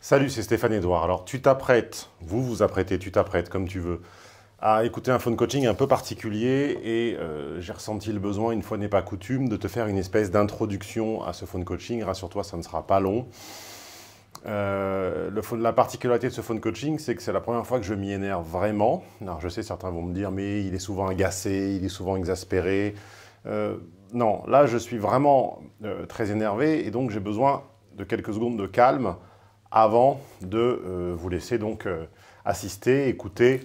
Salut, c'est Stéphane Edouard. Alors, tu t'apprêtes, vous vous apprêtez, tu t'apprêtes comme tu veux, à écouter un phone coaching un peu particulier et j'ai ressenti le besoin, une fois n'est pas coutume, de te faire une espèce d'introduction à ce phone coaching. Rassure-toi, ça ne sera pas long. La particularité de ce phone coaching, c'est que c'est la première fois que je m'y énerve vraiment. Alors, je sais, certains vont me dire, mais il est souvent agacé, il est souvent exaspéré. Non, là, je suis vraiment très énervé et donc j'ai besoin de quelques secondes de calme avant de vous laisser donc assister, écouter,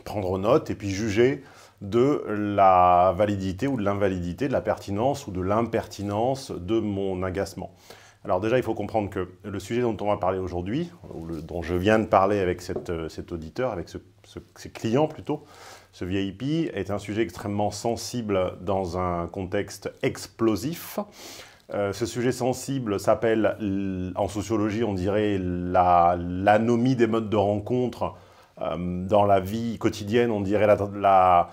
prendre note et puis juger de la validité ou de l'invalidité, de la pertinence ou de l'impertinence de mon agacement. Alors déjà, il faut comprendre que le sujet dont on va parler aujourd'hui, dont je viens de parler avec cet auditeur, avec ces clients plutôt, ce VIP, est un sujet extrêmement sensible dans un contexte explosif. Ce sujet sensible s'appelle, en sociologie, on dirait l'anomie des modes de rencontre. Dans la vie quotidienne, on dirait la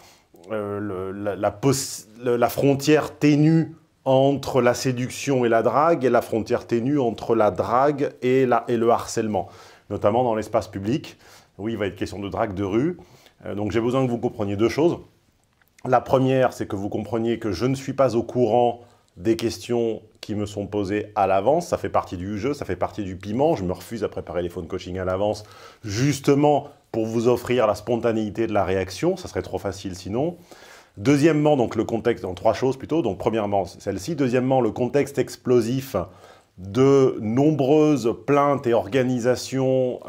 frontière ténue entre la séduction et la drague, et la frontière ténue entre la drague et le harcèlement, notamment dans l'espace public. Oui, il va être question de drague de rue. Donc j'ai besoin que vous compreniez deux choses. La première, c'est que vous compreniez que je ne suis pas au courant des questions qui me sont posées à l'avance. Ça fait partie du jeu, ça fait partie du piment. Je me refuse à préparer les phone coaching à l'avance, justement pour vous offrir la spontanéité de la réaction. Ça serait trop facile sinon. Deuxièmement, donc le contexte, en trois choses plutôt. Donc premièrement, celle-ci. Deuxièmement, le contexte explosif de nombreuses plaintes et organisations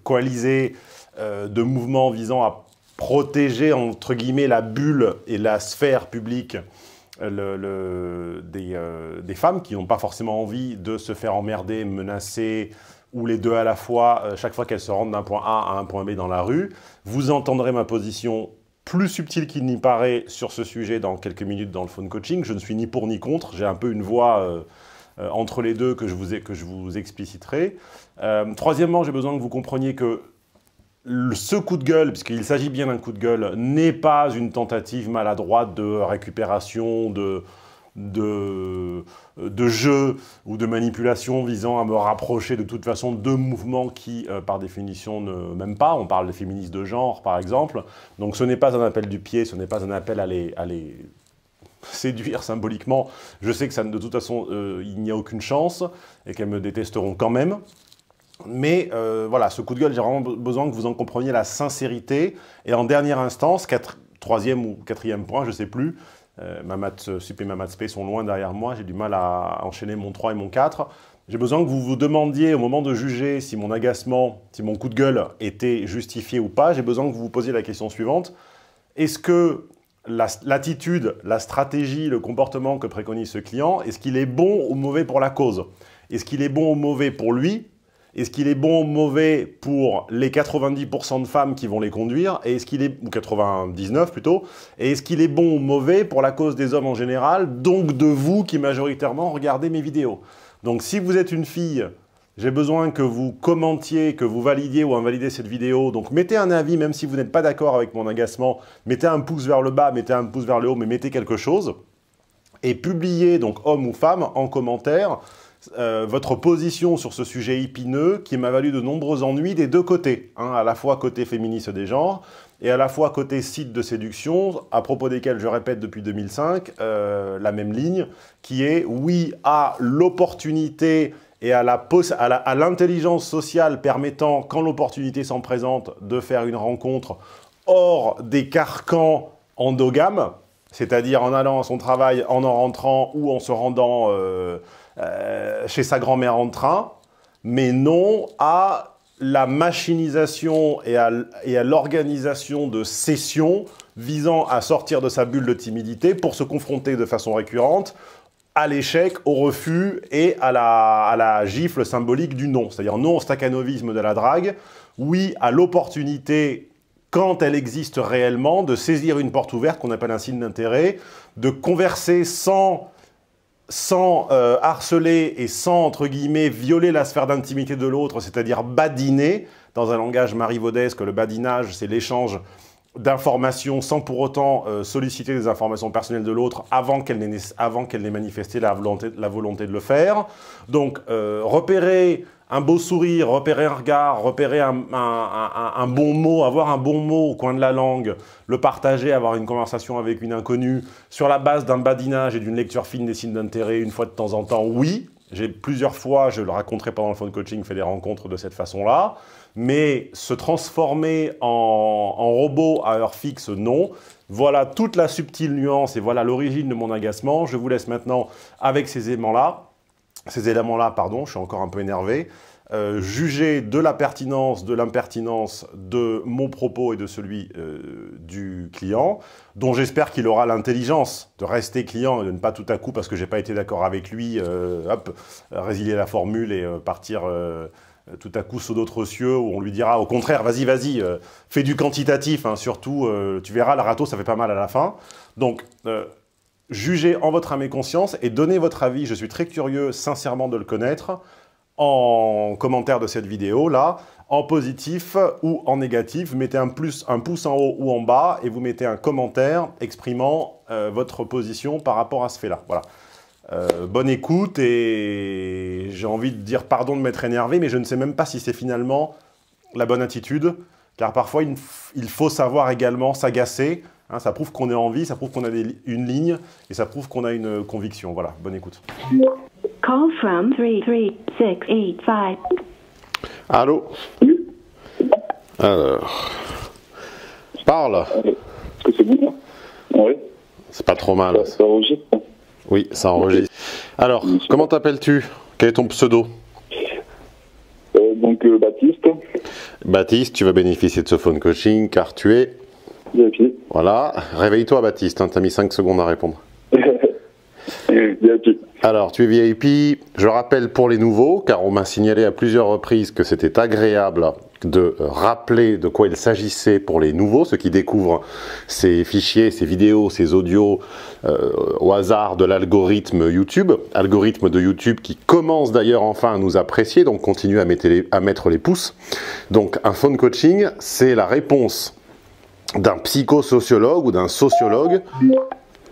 coalisées de mouvements visant à protéger, entre guillemets, la bulle et la sphère publique des femmes qui n'ont pas forcément envie de se faire emmerder, menacer, ou les deux à la fois, chaque fois qu'elles se rendent d'un point A à un point B dans la rue. Vous entendrez ma position plus subtile qu'il n'y paraît sur ce sujet dans quelques minutes dans le phone coaching. Je ne suis ni pour ni contre, j'ai un peu une voix entre les deux que je vous expliciterai. Troisièmement, j'ai besoin que vous compreniez que ce coup de gueule, puisqu'il s'agit bien d'un coup de gueule, n'est pas une tentative maladroite de récupération, de jeu ou de manipulation visant à me rapprocher de toute façon de mouvements qui, par définition, ne m'aiment pas. On parle des féministes de genre, par exemple. Donc ce n'est pas un appel du pied, ce n'est pas un appel à les séduire symboliquement. Je sais que ça, de toute façon, il n'y a aucune chance et qu'elles me détesteront quand même. Mais voilà, ce coup de gueule, j'ai vraiment besoin que vous en compreniez la sincérité. Et en dernière instance, troisième ou quatrième point, je ne sais plus, ma maths sup et ma maths spé sont loin derrière moi, j'ai du mal à enchaîner mon 3 et mon 4. J'ai besoin que vous vous demandiez au moment de juger si mon agacement, si mon coup de gueule était justifié ou pas. J'ai besoin que vous vous posiez la question suivante. Est-ce que l'attitude, la stratégie, le comportement que préconise ce client, est-ce qu'il est bon ou mauvais pour la cause? Est-ce qu'il est bon ou mauvais pour lui? Est-ce qu'il est bon ou mauvais pour les 90% de femmes qui vont les conduire, et est-ce qu'il est, ou 99 plutôt, et est-ce qu'il est bon ou mauvais pour la cause des hommes en général, donc de vous qui majoritairement regardez mes vidéos. Donc si vous êtes une fille, j'ai besoin que vous commentiez, que vous validiez ou invalidiez cette vidéo. Donc mettez un avis, même si vous n'êtes pas d'accord avec mon agacement, mettez un pouce vers le bas, mettez un pouce vers le haut, mais mettez quelque chose. Et publiez, donc homme ou femme, en commentaire, votre position sur ce sujet épineux qui m'a valu de nombreux ennuis des deux côtés, hein, à la fois côté féministe des genres et à la fois côté site de séduction, à propos desquels je répète depuis 2005 la même ligne, qui est oui à l'opportunité et à l'intelligence sociale permettant, quand l'opportunité s'en présente, de faire une rencontre hors des carcans endogames, c'est-à-dire en allant à son travail, en rentrant ou en se rendant chez sa grand-mère en train, mais non à la machinisation et à l'organisation de sessions visant à sortir de sa bulle de timidité pour se confronter de façon récurrente à l'échec, au refus et à la gifle symbolique du non. C'est-à-dire non au stakhanovisme de la drague, oui à l'opportunité, quand elle existe réellement, de saisir une porte ouverte qu'on appelle un signe d'intérêt, de converser sans harceler et sans, entre guillemets, violer la sphère d'intimité de l'autre, c'est-à-dire badiner, dans un langage marivaudesque, le badinage, c'est l'échange d'informations sans pour autant solliciter des informations personnelles de l'autre avant qu'elle n'ait manifesté la volonté de le faire. Donc, repérer un beau sourire, repérer un regard, repérer un bon mot, avoir un bon mot au coin de la langue, le partager, avoir une conversation avec une inconnue, sur la base d'un badinage et d'une lecture fine des signes d'intérêt une fois de temps en temps, oui. J'ai plusieurs fois, je le raconterai pendant le phone coaching, fait des rencontres de cette façon-là. Mais se transformer en robot à heure fixe, non. Voilà toute la subtile nuance et voilà l'origine de mon agacement. Je vous laisse maintenant avec ces éléments-là. Pardon, je suis encore un peu énervé. Juger de la pertinence, de l'impertinence de mon propos et de celui du client, dont j'espère qu'il aura l'intelligence de rester client et de ne pas tout à coup, parce que je n'ai pas été d'accord avec lui, résilier la formule et partir tout à coup sous d'autres cieux, où on lui dira au contraire, vas-y, fais du quantitatif, hein, surtout, tu verras, la râteau, ça fait pas mal à la fin. Donc, jugez en votre âme et conscience et donnez votre avis, je suis très curieux sincèrement de le connaître, en commentaire de cette vidéo, là, en positif ou en négatif. Mettez un pouce en haut ou en bas et vous mettez un commentaire exprimant votre position par rapport à ce fait-là. Voilà. Bonne écoute et j'ai envie de dire pardon de m'être énervé, mais je ne sais même pas si c'est finalement la bonne attitude, car parfois il faut savoir également s'agacer. Hein, ça prouve qu'on est en vie, ça prouve qu'on a une ligne et ça prouve qu'on a une conviction. Voilà, bonne écoute. Call from 33685. Allô? Alors, parle. Est-ce que c'est bon là? Oui. C'est pas trop mal. Ça enregistre? Oui, ça enregistre. Alors, comment t'appelles-tu? Quel est ton pseudo? Donc Baptiste. Baptiste, tu vas bénéficier de ce phone coaching car tu es... VIP. Voilà. Réveille-toi Baptiste, hein, tu as mis 5 secondes à répondre. VIP. Alors, tu es VIP. Je rappelle pour les nouveaux, car on m'a signalé à plusieurs reprises que c'était agréable de rappeler de quoi il s'agissait pour les nouveaux, ceux qui découvrent ces fichiers, ces vidéos, ces audios au hasard de l'algorithme YouTube. Algorithme de YouTube qui commence d'ailleurs enfin à nous apprécier, donc continue à mettre les pouces. Donc, un phone coaching, c'est la réponse d'un psychosociologue ou d'un sociologue,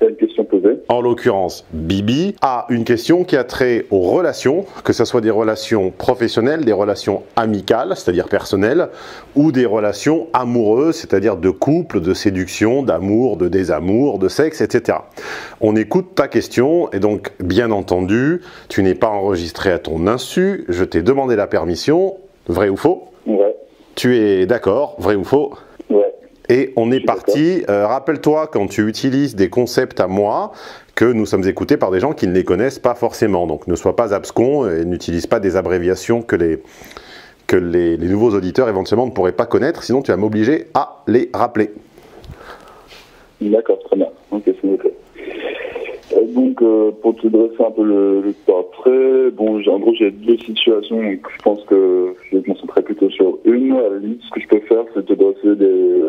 une question posée, en l'occurrence Bibi, a une question qui a trait aux relations, que ce soit des relations professionnelles, des relations amicales, c'est-à-dire personnelles, ou des relations amoureuses, c'est-à-dire de couple, de séduction, d'amour, de désamour, de sexe, etc. On écoute ta question et donc, bien entendu, tu n'es pas enregistré à ton insu, je t'ai demandé la permission, vrai ou faux? Ouais. Tu es d'accord, vrai ou faux? Ouais. Et on est parti. Rappelle-toi, quand tu utilises des concepts à moi, que nous sommes écoutés par des gens qui ne les connaissent pas forcément. Donc ne sois pas abscon et n'utilise pas des abréviations que les nouveaux auditeurs éventuellement ne pourraient pas connaître, sinon tu vas m'obliger à les rappeler. D'accord, très bien. Ok, c'est noté. Donc, pour te dresser un peu le portrait, bon, en gros, j'ai deux situations, donc je pense que je vais me concentrer plutôt sur une. À la limite, ce que je peux faire, c'est te dresser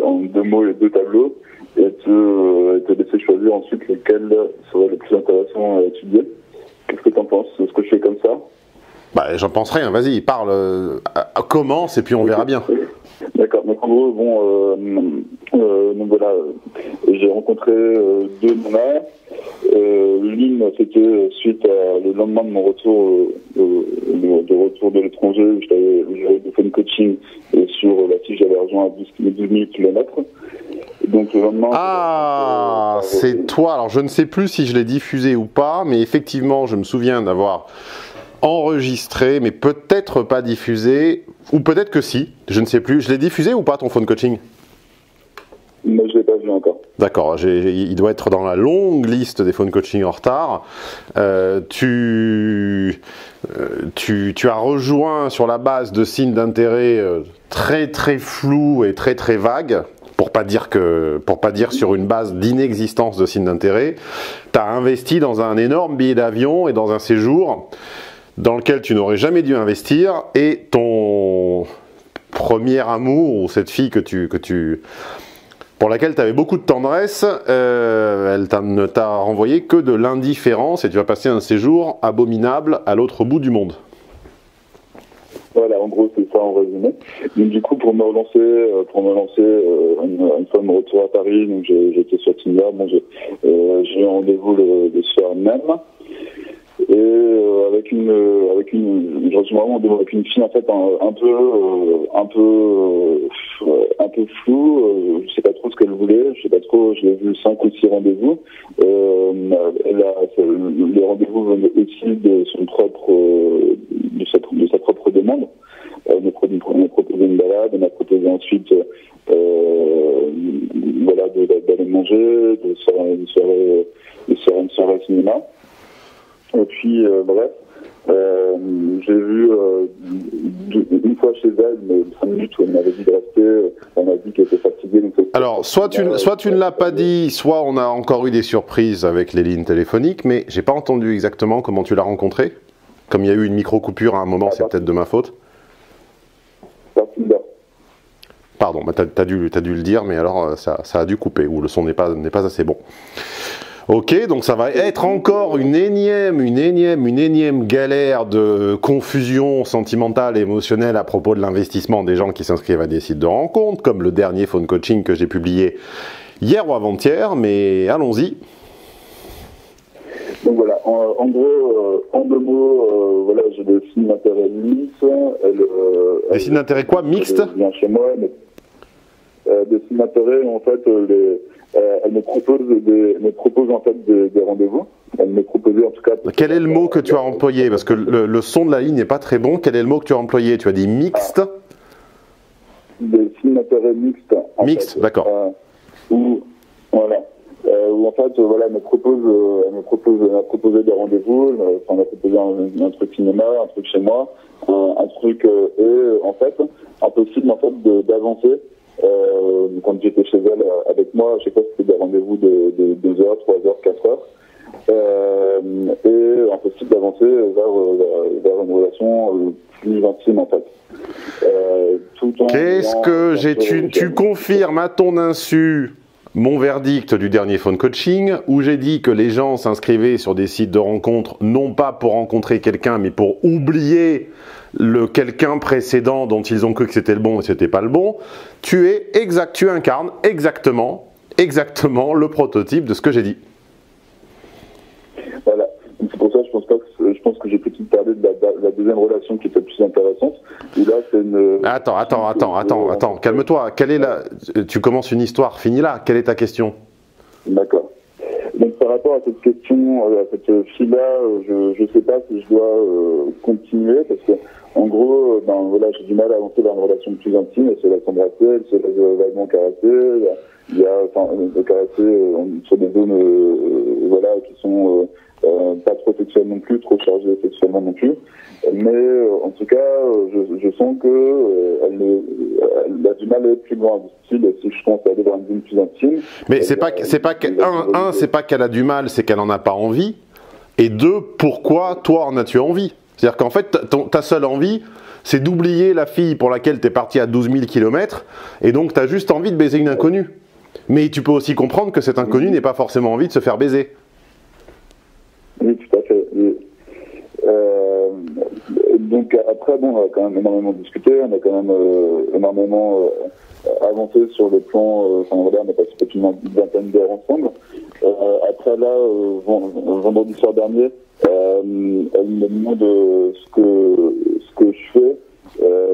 en deux mots les deux tableaux et te laisser choisir ensuite lequel serait le plus intéressant à étudier. Qu'est-ce que tu en penses? Est-ce que je fais comme ça? Bah, j'en pense rien, vas-y, parle, commence et puis on verra bien. D'accord, donc en gros, bon, donc voilà, j'ai rencontré deux nanas. L'une, c'était suite le lendemain de mon retour de l'étranger, où j'avais fait une coaching et sur la fille, j'avais rejoint à 12 000 km. Donc le lendemain... Ah, c'est toi. Alors je ne sais plus si je l'ai diffusé ou pas, mais effectivement, je me souviens d'avoir enregistré, mais peut-être pas diffusé, ou peut-être que si, je ne sais plus. Je l'ai diffusé ou pas, ton phone coaching? Mais je ne l'ai pas vu encore. D'accord, il doit être dans la longue liste des phone coaching en retard. Tu as rejoint sur la base de signes d'intérêt très très flous et très très vagues, pour pas dire sur une base d'inexistence de signes d'intérêt. Tu as investi dans un énorme billet d'avion et dans un séjour dans lequel tu n'aurais jamais dû investir, et ton premier amour, ou cette fille pour laquelle tu avais beaucoup de tendresse, elle ne t'a renvoyé que de l'indifférence et tu vas passer un séjour abominable à l'autre bout du monde. Voilà, en gros, c'est ça en résumé. Donc, du coup, pour me relancer, une fois de mon retour à Paris, donc j'étais sur Tinder, bon, j'ai eu un rendez-vous le soir même. Et avec une fille en fait un peu floue, je sais pas trop ce qu'elle voulait, je sais pas trop, je l'ai vu 5 ou 6 rendez-vous. Les rendez-vous venaient aussi de sa propre demande. Elle m'a proposé une balade, elle m'a proposé ensuite d'aller manger, de faire une soirée cinéma. Et puis, bref, j'ai vu une fois chez elle, mais 5 minutes où elle m'avait dit de rester, elle m'a dit qu'elle était fatiguée. Donc alors, soit tu ne l'as pas dit, soit on a encore eu des surprises avec les lignes téléphoniques, mais j'ai pas entendu exactement comment tu l'as rencontrée. Comme il y a eu une micro-coupure à un moment, c'est peut-être de ma faute. Pardon, bah t'as dû le dire, mais alors ça a dû couper, ou le son n'est pas assez bon. Ok, donc ça va être encore une énième galère de confusion sentimentale et émotionnelle à propos de l'investissement des gens qui s'inscrivent à des sites de rencontres, comme le dernier phone coaching que j'ai publié hier ou avant-hier, mais allons-y. Donc voilà, en gros, en 2 mots, voilà, j'ai des signes d'intérêt mixtes. Des signes d'intérêt quoi? Mixtes? Elle vient chez moi, mais des signes d'intérêt, en fait, elle me propose en fait des rendez-vous. Elle me proposait en tout cas. Quel est le mot que tu as employé? Parce que le son de la ligne n'est pas très bon. Quel est le mot que tu as employé? Tu as dit mixte? Des signes d'intérêt mixtes. Mixte, d'accord. Où en fait, voilà, elle m'a proposé des rendez-vous. Elle m'a proposé un truc cinéma, un truc chez moi, un truc et en fait, impossible en fait d'avancer. Quand j'étais chez elle avec moi, je sais pas si c'était des rendez-vous de 2 heures, 3 heures, 4 heures, et impossible d'avancer vers une relation plus intime en fait. Qu'est-ce que tu confirmes à ton insu mon verdict du dernier phone coaching, où j'ai dit que les gens s'inscrivaient sur des sites de rencontres, non pas pour rencontrer quelqu'un, mais pour oublier le quelqu'un précédent dont ils ont cru que c'était le bon et c'était pas le bon. Tu incarnes exactement le prototype de ce que j'ai dit. Voilà. C'est pour ça que je pense que j'ai peut-être parlé de la deuxième relation qui était plus intéressante. Et là, c'est une. Attends, calme-toi. Tu commences une histoire, finis-la. Quelle est ta question? D'accord. Donc par rapport à cette question, à cette fille-là, je sais pas si je dois continuer parce que en gros, voilà, j'ai du mal à avancer vers une relation plus intime. Elle se laisse embrasser, elle se laisse vaguement caresser. Il y a caresser sur des zones, voilà, qui sont pas trop sexuelles non plus, trop chargées sexuellement non plus. Mais en tout cas, je sens que elle a du mal à être plus loin. Style, si je commence à aller vers une zone plus intime. Mais c'est pas qu'elle a du mal, c'est qu'elle en a pas envie. Et 2, pourquoi toi en as-tu envie? C'est-à-dire qu'en fait, ta seule envie, c'est d'oublier la fille pour laquelle tu es parti à 12 000 km, et donc tu as juste envie de baiser une inconnue. Mais tu peux aussi comprendre que cette inconnue n'ait pas forcément envie de se faire baiser. Oui, tout à fait. Donc après, bon, on a quand même énormément discuté, on a quand même énormément avancé sur le plan, enfin voilà, on a passé peut-être une vingtaine d'heures ensemble. Après là, vendredi soir dernier, elle me demande ce que je fais.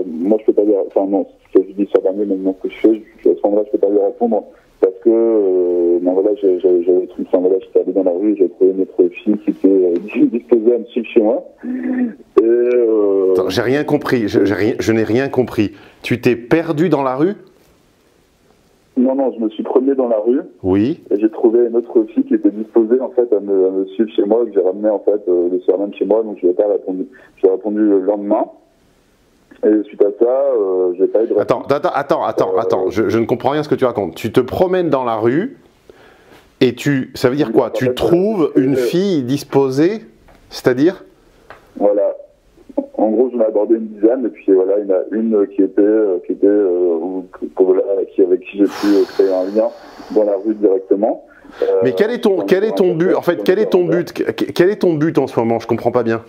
Moi je peux pas dire, enfin non, ce que je dis soir dernier, mais non, ce que je fais, à ce moment-là je peux pas lui répondre parce que voilà, j'étais allé dans la rue, j'ai trouvé une autre fille qui était disposée à me suivre chez moi. Attends, j'ai rien compris, je n'ai rien compris. Tu t'es perdu dans la rue? Non, je me suis promené dans la rue. Oui. Et j'ai trouvé une autre fille qui était disposée en fait à me suivre chez moi, que j'ai ramené en fait le soir même chez moi, donc je n'ai pas répondu. J'ai répondu le lendemain. Et suite à ça, j'ai pas eu de réponse. Attends, je ne comprends rien à ce que tu racontes. Tu te promènes dans la rue et ça veut dire quoi? Tu trouves une fille disposée, c'est-à-dire? Voilà. En gros, j'en ai abordé une dizaine, et puis voilà, il y en a une avec qui j'ai pu créer un lien dans la rue directement. Mais quel est ton but? En fait, quel est ton but en ce moment? Je comprends pas bien.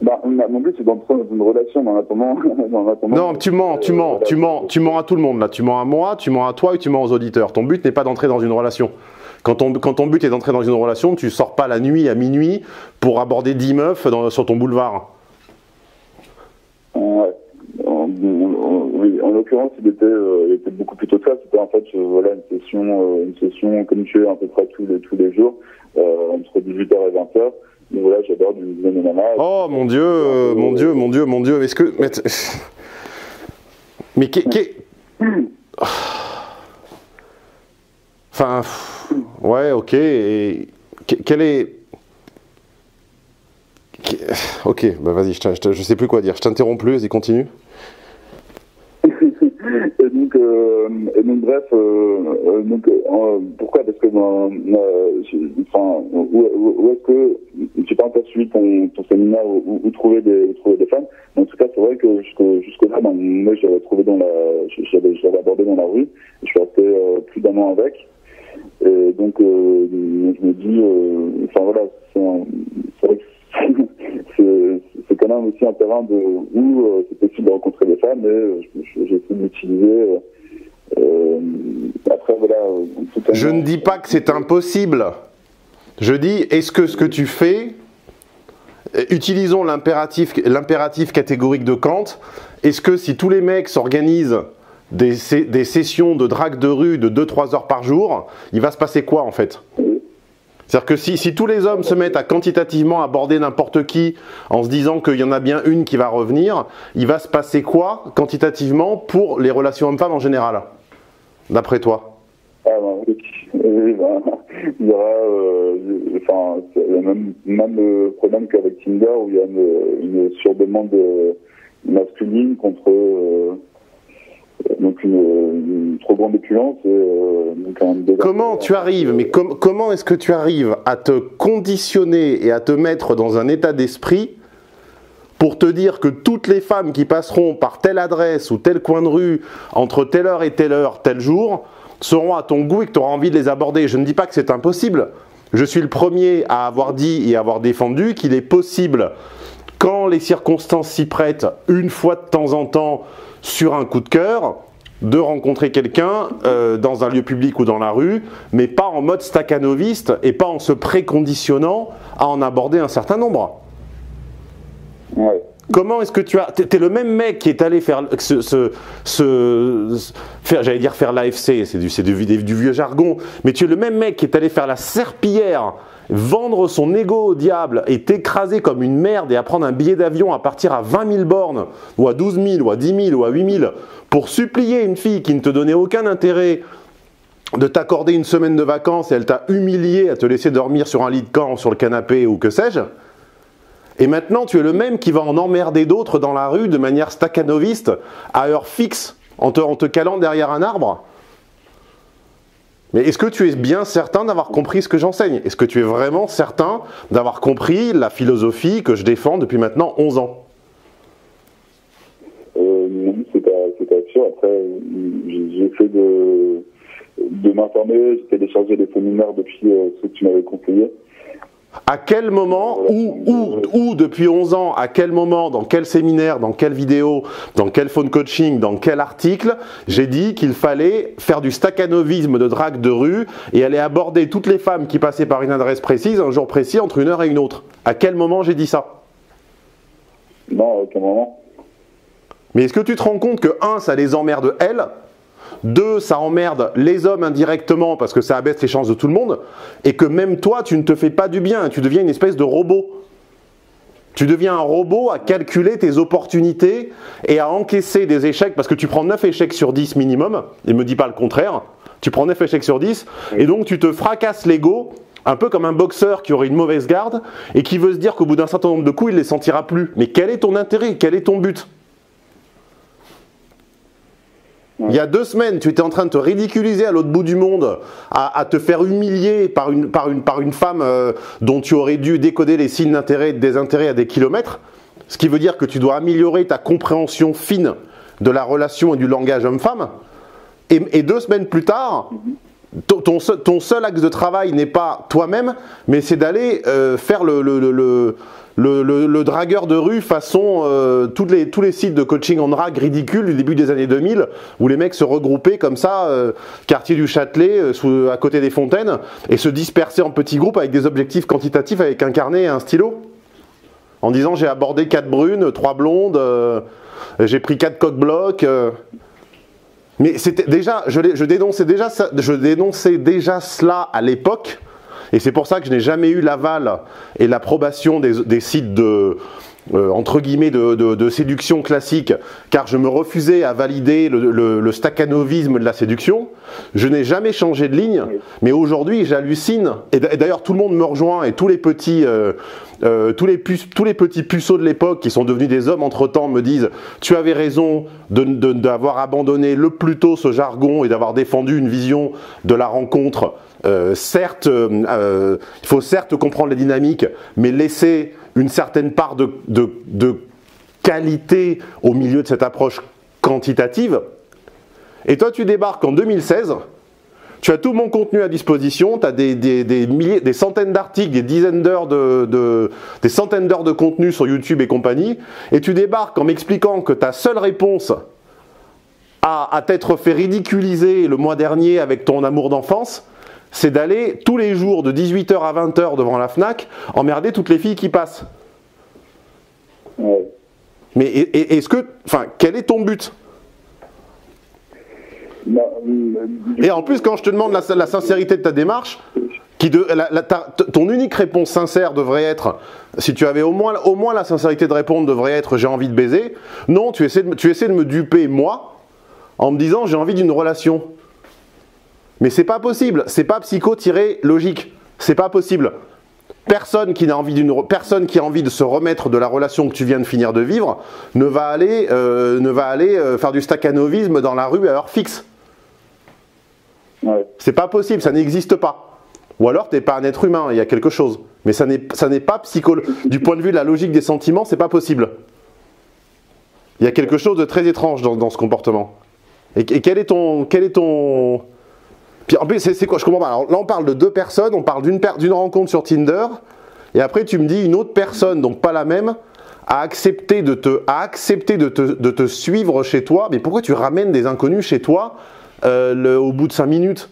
Moi, mon but c'est d'entrer dans une relation en attendant. Non, tu mens à tout le monde là. Tu ments à moi, tu mens à toi et tu mens aux auditeurs. Ton but n'est pas d'entrer dans une relation. Quand ton but est d'entrer dans une relation, tu sors pas la nuit à minuit pour aborder 10 meufs sur ton boulevard. Ouais. Oui, en l'occurrence, il était beaucoup plus tôt que ça. C'était en fait voilà, une session comme tu es à peu près tous les jours, entre 18h et 20h. Donc voilà, j'aborde une dizaine de nanas. Oh mon Dieu, mon Dieu, mon Dieu, mon Dieu. Est-ce que. Mais Enfin. Ouais, ok. Et quel est. Ok, bah vas-y, je sais plus quoi dire. Je t'interromps plus, vas-y, continue. Et donc bref, pourquoi? Parce que où est-ce que tu n'as pas encore suivi ton séminaire où trouver des femmes? En tout cas, c'est vrai que jusque-là, moi j'avais abordé dans la rue. Je suis resté plus d'un an avec. Et donc je me dis, enfin voilà, c'est vrai que c'est quand même aussi un terrain où c'est possible de rencontrer des femmes, et j'ai essayé de l'utiliser. Après, voilà. Je ne dis pas que c'est impossible. Je dis, est-ce que ce que tu fais, utilisons l'impératif catégorique de Kant, est-ce que si tous les mecs s'organisent des sessions de drague de rue de 2-3 heures par jour, il va se passer quoi en fait? C'est-à-dire que si tous les hommes se mettent à quantitativement aborder n'importe qui en se disant qu'il y en a bien une qui va revenir, il va se passer quoi quantitativement pour les relations hommes-femmes en général, d'après toi? Il y aura même le problème qu'avec Tinder, où il y a une surdemande masculine contre donc une trop grande opulence. Comment tu arrives, mais comment est-ce que tu arrives à te conditionner et à te mettre dans un état d'esprit pour te dire que toutes les femmes qui passeront par telle adresse ou tel coin de rue entre telle heure, tel jour, seront à ton goût et que tu auras envie de les aborder? Je ne dis pas que c'est impossible. Je suis le premier à avoir dit et à avoir défendu qu'il est possible, quand les circonstances s'y prêtent, une fois de temps en temps, sur un coup de cœur, de rencontrer quelqu'un dans un lieu public ou dans la rue, mais pas en mode stakhanoviste et pas en se préconditionnant à en aborder un certain nombre. Ouais. Comment est-ce que tu as... T'es le même mec qui est allé faire... j'allais dire faire l'AFC, c'est du vieux jargon, mais tu es le même mec qui est allé faire la serpillière, vendre son ego au diable et t'écraser comme une merde et à prendre un billet d'avion à partir à 20 000 bornes, ou à 12 000, ou à 10 000, ou à 8 000, pour supplier une fille qui ne te donnait aucun intérêt de t'accorder une semaine de vacances et elle t'a humilié à te laisser dormir sur un lit de camp, sur le canapé ou que sais-je. Et maintenant, tu es le même qui va en emmerder d'autres dans la rue de manière stakhanoviste, à heure fixe, en te calant derrière un arbre. Mais est-ce que tu es bien certain d'avoir compris ce que j'enseigne? Est-ce que tu es vraiment certain d'avoir compris la philosophie que je défends depuis maintenant 11 ans? Non, c'est pas sûr. Après, j'ai fait de m'informer, j'ai téléchargé les séminaires depuis ceux que tu m'avais conseillé. À quel moment, ou depuis 11 ans, à quel moment, dans quel séminaire, dans quelle vidéo, dans quel phone coaching, dans quel article, j'ai dit qu'il fallait faire du stakhanovisme de drague de rue et aller aborder toutes les femmes qui passaient par une adresse précise, un jour précis, entre une heure et une autre? À quel moment j'ai dit ça? Non, à aucun moment. Mais est-ce que tu te rends compte que 1, ça les emmerde elles, 2, ça emmerde les hommes indirectement parce que ça abaisse les chances de tout le monde, et que même toi, tu ne te fais pas du bien, tu deviens une espèce de robot. Tu deviens un robot à calculer tes opportunités et à encaisser des échecs, parce que tu prends 9 échecs sur 10 minimum, et me dis pas le contraire, tu prends 9 échecs sur 10, et donc tu te fracasses l'ego, un peu comme un boxeur qui aurait une mauvaise garde, et qui veut se dire qu'au bout d'un certain nombre de coups, il ne les sentira plus. Mais quel est ton intérêt? Quel est ton but? Il y a 2 semaines, tu étais en train de te ridiculiser à l'autre bout du monde, à te faire humilier par une femme dont tu aurais dû décoder les signes d'intérêt et de désintérêt à des kilomètres, ce qui veut dire que tu dois améliorer ta compréhension fine de la relation et du langage homme-femme. Et 2 semaines plus tard, ton seul axe de travail n'est pas toi-même, mais c'est d'aller faire le dragueur de rue façon tous les sites de coaching en drague ridicules du début des années 2000 où les mecs se regroupaient comme ça, quartier du Châtelet, à côté des fontaines, et se dispersaient en petits groupes avec des objectifs quantitatifs avec un carnet et un stylo en disant j'ai abordé 4 brunes, 3 blondes, j'ai pris 4 coq-blocs. Mais c'était déjà, je dénonçais déjà cela à l'époque. Et c'est pour ça que je n'ai jamais eu l'aval et l'approbation des sites de, entre guillemets, de séduction classique, car je me refusais à valider le stakhanovisme de la séduction. Je n'ai jamais changé de ligne, mais aujourd'hui j'hallucine, et d'ailleurs tout le monde me rejoint, et tous les petits puceaux de l'époque qui sont devenus des hommes entre-temps me disent « Tu avais raison d'avoir abandonné le plus tôt ce jargon et d'avoir défendu une vision de la rencontre. Certes, il faut certes comprendre les dynamiques, mais laisser une certaine part de qualité au milieu de cette approche quantitative. » Et toi, tu débarques en 2016, tu as tout mon contenu à disposition, tu as des centaines d'articles, des dizaines d'heures des centaines d'heures de contenu sur YouTube et compagnie, et tu débarques en m'expliquant que ta seule réponse à t'être fait ridiculiser le mois dernier avec ton amour d'enfance, c'est d'aller tous les jours de 18h à 20h devant la FNAC emmerder toutes les filles qui passent. Ouais. Mais est-ce que, enfin, quel est ton but? Et en plus, quand je te demande la sincérité de ta démarche, ton unique réponse sincère devrait être, si tu avais au moins la sincérité de répondre, devrait être j'ai envie de baiser. Non, tu essaies de me duper moi en me disant j'ai envie d'une relation. Mais c'est pas possible, c'est pas psycho-logique, c'est pas possible. Personne qui a envie de se remettre de la relation que tu viens de finir de vivre ne va aller faire du stakhanovisme dans la rue à heure fixe. Ouais. C'est pas possible, ça n'existe pas. Ou alors t'es pas un être humain, il y a quelque chose. Mais ça n'est pas psychologique. Du point de vue de la logique des sentiments, c'est pas possible. Il y a quelque chose de très étrange dans ce comportement. Et quel est ton... Puis en plus, c'est quoi? Je comprends pas. Alors, là, on parle de 2 personnes, on parle d'une rencontre sur Tinder, et après, tu me dis une autre personne, donc pas la même, a accepté de te suivre chez toi. Mais pourquoi tu ramènes des inconnus chez toi au bout de 5 minutes?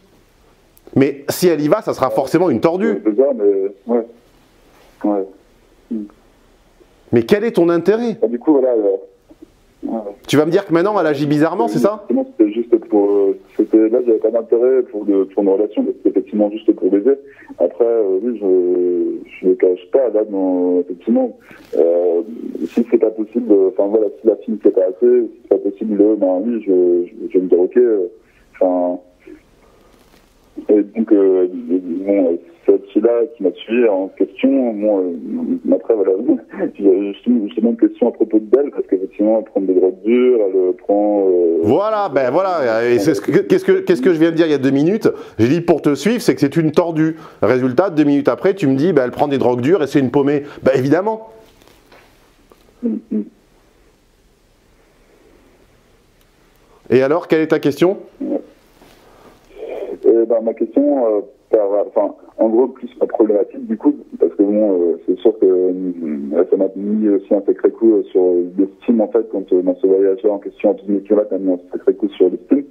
Mais si elle y va, ça sera forcément une tordue. C'est ça, mais... Ouais. Ouais. Mais quel est ton intérêt? Du coup, voilà... Ouais. Tu vas me dire que maintenant, elle agit bizarrement, c'est ça? Non, c'était juste pour... là, j'avais pas d'intérêt pour une relation, mais c'était effectivement juste pour baiser. Après, oui, je ne le cache pas, là, effectivement, si c'est pas possible, enfin voilà, si la fille ne fait pas assez, si c'est pas possible, ben oui, je vais me dire ok, enfin... et donc, bon, cette fille-là qui m'a suivi en question, moi, après, voilà, j'ai justement une question à propos d'elle, parce qu'effectivement, elle prend des drogues dures, elle prend... Voilà, ben voilà, qu'est-ce que je viens de dire il y a 2 minutes? J'ai dit pour te suivre, c'est que c'est une tordue. Résultat, 2 minutes après, tu me dis, ben, elle prend des drogues dures et c'est une paumée. Ben évidemment. Et alors, quelle est ta question? Ben, ma question, en gros, plus ma problématique, du coup, parce que bon, c'est sûr que ça m'a mis aussi un sacré coup sur l'estime, en fait, quand dans ce voyageur en question à 12 000 km, ça m'a mis un sacré coup sur l'estime.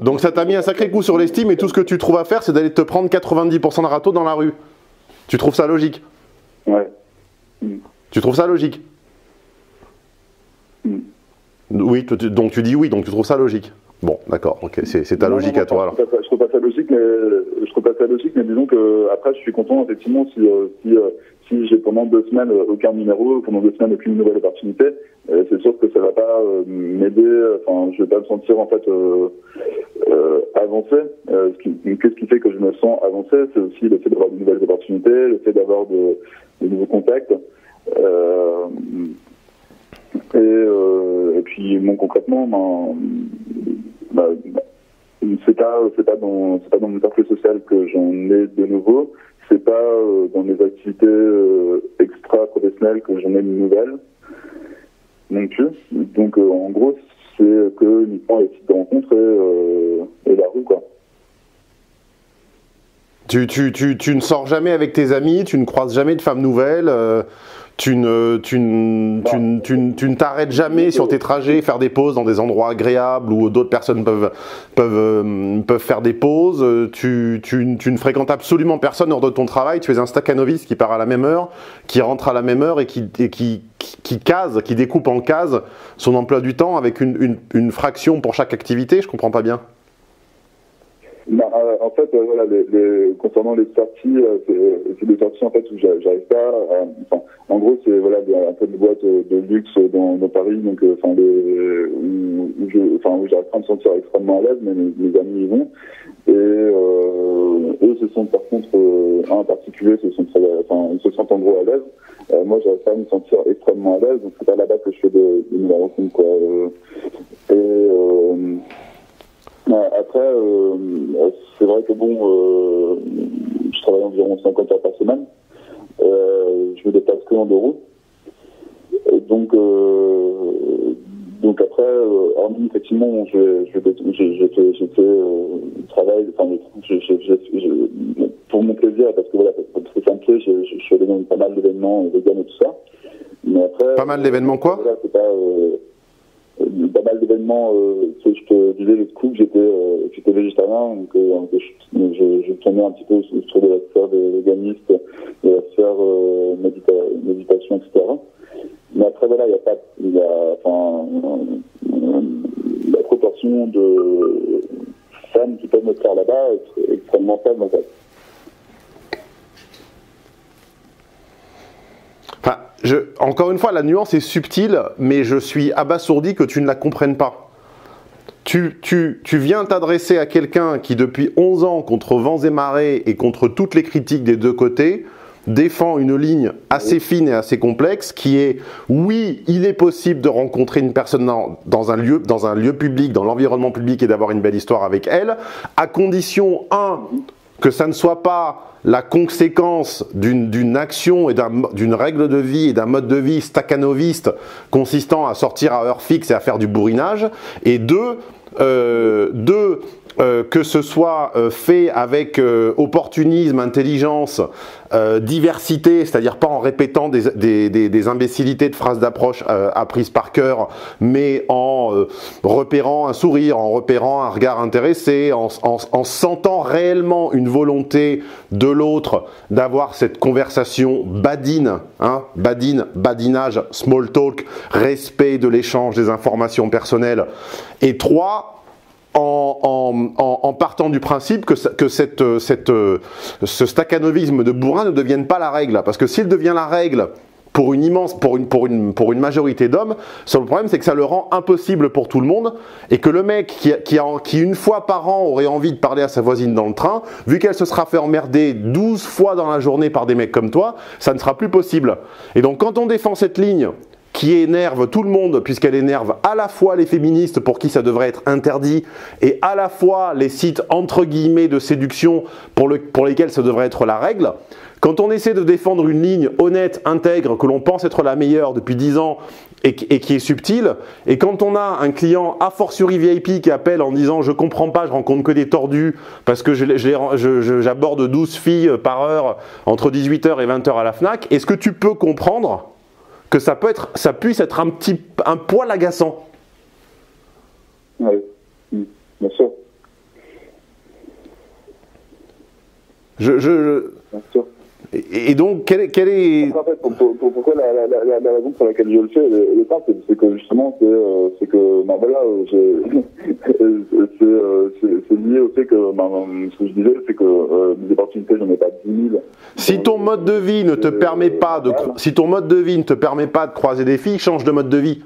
Donc ça t'a mis un sacré coup sur l'estime, et tout ce que tu trouves à faire, c'est d'aller te prendre 90% de râteaux dans la rue. Tu trouves ça logique? Ouais. Tu trouves ça logique? Oui, donc tu dis oui, donc tu trouves ça logique. Bon, d'accord, ok, c'est ta logique à toi alors. Je trouve pas ça logique, mais disons que après je suis content effectivement si j'ai pendant 2 semaines aucun numéro, pendant 2 semaines aucune nouvelle opportunité, c'est sûr que ça va pas m'aider, enfin je vais pas me sentir en fait avancé. Qu'est-ce qui fait que je me sens avancé, c'est aussi le fait d'avoir de nouvelles opportunités, le fait d'avoir de nouveaux contacts. Et puis bon, concrètement, c'est pas dans mon cercle social que j'en ai de nouveau, c'est pas dans mes activités extra professionnelles que j'en ai de nouvelles non plus. Donc en gros c'est que uniquement les sites de rencontres et la rue quoi. Tu ne sors jamais avec tes amis, tu ne croises jamais de femmes nouvelles, tu ne t'arrêtes jamais sur tes trajets, faire des pauses dans des endroits agréables où d'autres personnes peuvent faire des pauses. Tu ne fréquentes absolument personne hors de ton travail. Tu es un stakhanoviste qui part à la même heure, qui rentre à la même heure et qui découpe en cases son emploi du temps avec une fraction pour chaque activité. Je comprends pas bien. Non, en fait, voilà, concernant les sorties, c'est des sorties en fait où j'arrive pas. Enfin, en gros, c'est voilà un peu de boîte de luxe dans Paris, donc où j'arrive pas à me sentir extrêmement à l'aise, mais mes amis y vont. Et eux se sentent par contre, un en particulier, ils se sentent en gros à l'aise. Moi, j'arrive pas à me sentir extrêmement à l'aise, donc c'est pas là-bas que je fais de nouvelles rencontres, quoi. Après, c'est vrai que bon, je travaille environ 50 heures par semaine. Je me déplace que en 2 roues. Donc après, hormis effectivement, j'ai fait travail, enfin, pour mon plaisir, parce que voilà, parce que ça me plaît, je suis allé dans pas mal d'événements vegan et tout ça. Mais après, pas mal d'événements quoi? Voilà, c'est pas mal d'événements, je te disais le coup que j'étais végétarien, donc je tournais un petit peu sur de la sphère véganiste, de la sphère méditation, etc. Mais après voilà, la proportion de femmes qui peuvent me faire là-bas est extrêmement faible en fait. Enfin, encore une fois, la nuance est subtile, mais je suis abasourdi que tu ne la comprennes pas. Tu viens t'adresser à quelqu'un qui, depuis 11 ans, contre vents et marées et contre toutes les critiques des deux côtés, défend une ligne assez fine et assez complexe qui est, oui, il est possible de rencontrer une personne dans un lieu public, dans l'environnement public et d'avoir une belle histoire avec elle, à condition, que ça ne soit pas la conséquence d'une action et d'une règle de vie et d'un mode de vie stakhanoviste consistant à sortir à heure fixe et à faire du bourrinage, et que ce soit fait avec opportunisme, intelligence, diversité, c'est-à-dire pas en répétant des imbécilités de phrases d'approche apprises par cœur, mais en repérant un sourire, en repérant un regard intéressé, en sentant réellement une volonté de l'autre d'avoir cette conversation badine, hein, badinage, small talk, respect de l'échange des informations personnelles. Et 3, en partant du principe que ce stakhanovisme de bourrin ne devienne pas la règle. Parce que s'il devient la règle pour une majorité d'hommes, le problème c'est que ça le rend impossible pour tout le monde, et que le mec qui une fois par an aurait envie de parler à sa voisine dans le train, vu qu'elle se sera fait emmerder 12 fois dans la journée par des mecs comme toi, ça ne sera plus possible. Et donc quand on défend cette ligne qui énerve tout le monde, puisqu'elle énerve à la fois les féministes pour qui ça devrait être interdit, et à la fois les sites entre guillemets de séduction pour lesquels ça devrait être la règle, quand on essaie de défendre une ligne honnête, intègre, que l'on pense être la meilleure depuis 10 ans et qui est subtile, et quand on a un client a fortiori VIP qui appelle en disant « je comprends pas, je rencontre que des tordus parce que j'aborde 12 filles par heure entre 18h et 20h à la Fnac », est-ce que tu peux comprendre que ça puisse être un poil agaçant? Oui, bien sûr. Bien sûr. Et donc, quelle est... En fait, pourquoi la raison pour laquelle je le fais, le temps, c'est que justement, c'est que, ben voilà, c'est lié au fait que, ce que je disais, c'est que les opportunités, j'en ai pas 10 000. Si ton mode de vie ne te permet pas de croiser des filles, change de mode de vie.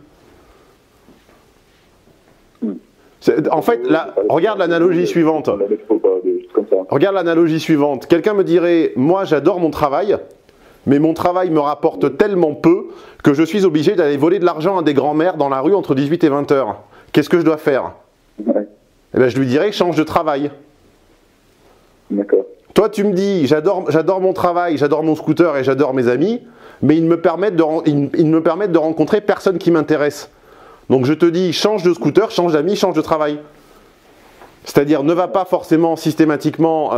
En fait, là, regarde l'analogie suivante. Regarde l'analogie suivante. Quelqu'un me dirait, moi j'adore mon travail, mais mon travail me rapporte tellement peu que je suis obligé d'aller voler de l'argent à des grands-mères dans la rue entre 18 et 20 heures. Qu'est-ce que je dois faire? Eh bien, je lui dirais, change de travail. D'accord. Toi, tu me dis, j'adore mon travail, j'adore mon scooter et j'adore mes amis, mais ils me permettent de rencontrer personne qui m'intéresse. Donc je te dis, change de scooter, change d'amis, change de travail. C'est-à-dire, ne va pas forcément systématiquement,